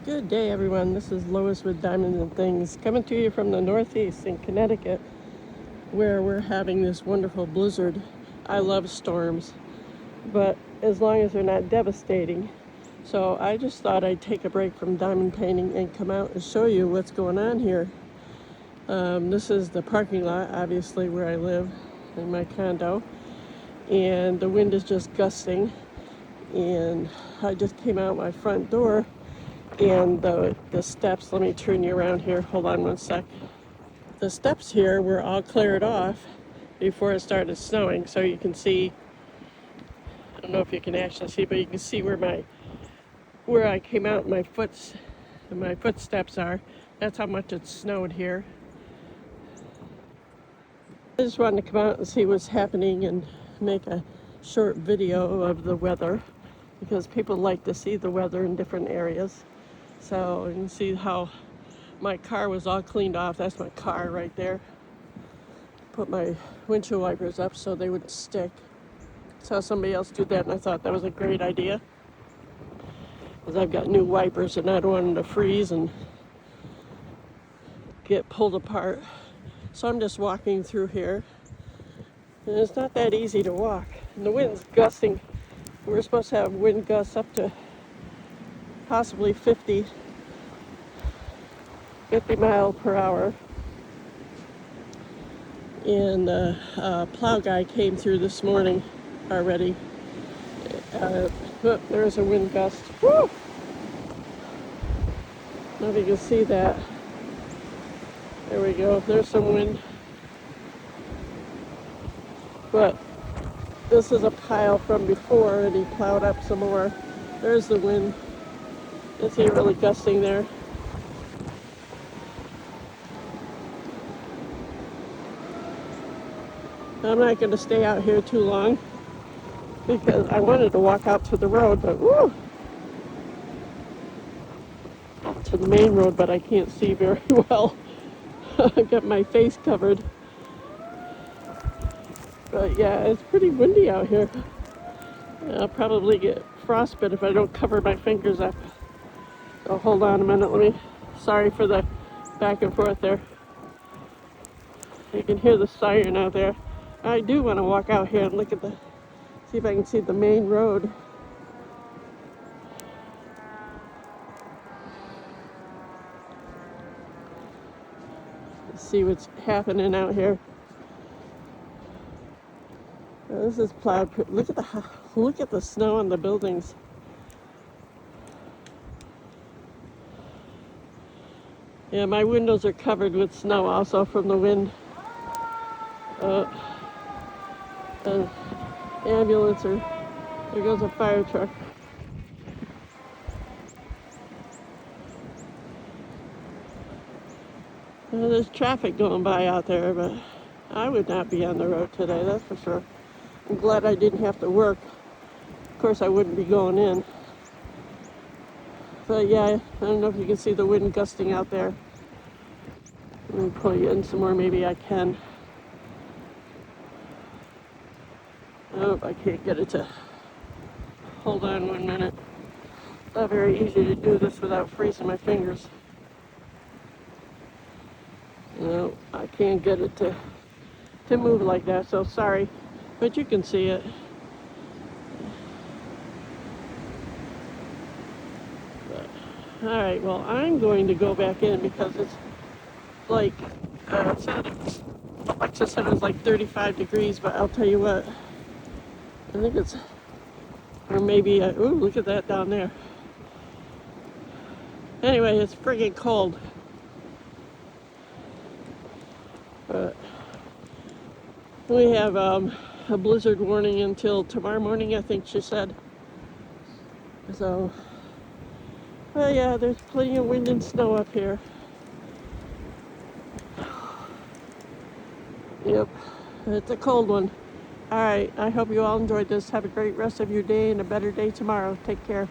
Good day, everyone. This is Lois with Diamonds and Things, coming to you from the Northeast in Connecticut, where we're having this wonderful blizzard. I love storms, but as long as they're not devastating. So I just thought I'd take a break from diamond painting and come out and show you what's going on here. This is the parking lot, obviously, where I live in my condo, and the wind is just gusting. And I just came out my front door, and the steps, let me turn you around here, hold on one sec. The steps here were all cleared off before it started snowing, so you can see, I don't know if you can actually see, but you can see where I came out, my footsteps are. That's how much it snowed here. I just wanted to come out and see what's happening and make a short video of the weather, because people like to see the weather in different areas. So you can see how my car was all cleaned off. That's my car right there. Put my windshield wipers up so they wouldn't stick. Saw somebody else do that, and I thought that was a great idea, because I've got new wipers and I don't want them to freeze and get pulled apart. So I'm just walking through here, and it's not that easy to walk. And the wind's gusting. We're supposed to have wind gusts up to possibly 50 miles per hour. And a plow guy came through this morning already. There's a wind gust. Woo! I don't know if you can see that. There we go. There's some wind. But this is a pile from before, and he plowed up some more. There's the wind. Is he really gusting there? I'm not going to stay out here too long, because I wanted to walk out to the road, but woo! To the main road, but I can't see very well. I've got my face covered. But yeah, it's pretty windy out here. I'll probably get frostbite if I don't cover my fingers up. So hold on a minute, sorry for the back and forth there. You can hear the siren out there. I do want to walk out here and see if I can see the main road. See what's happening out here. This is plowed. Look at the snow on the buildings. Yeah, my windows are covered with snow also from the wind. An ambulance, or there goes a fire truck. Well, there's traffic going by out there, but I would not be on the road today, that's for sure. I'm glad I didn't have to work. Of course, I wouldn't be going in. But yeah, I don't know if you can see the wind gusting out there. Let me pull you in some more, maybe I can. Oh, I can't get it to. Hold on 1 minute. It's not very easy to do this without freezing my fingers. No, I can't get it to move like that, so sorry. But you can see it. Alright, well, I'm going to go back in, because it's like, Alexa said it was like 35 degrees, but I'll tell you what, I think it's, or maybe, ooh, look at that down there. Anyway, it's friggin' cold. But we have a blizzard warning until tomorrow morning, I think she said. So, well, yeah, there's plenty of wind and snow up here. Yep, it's a cold one. All right, I hope you all enjoyed this. Have a great rest of your day and a better day tomorrow. Take care.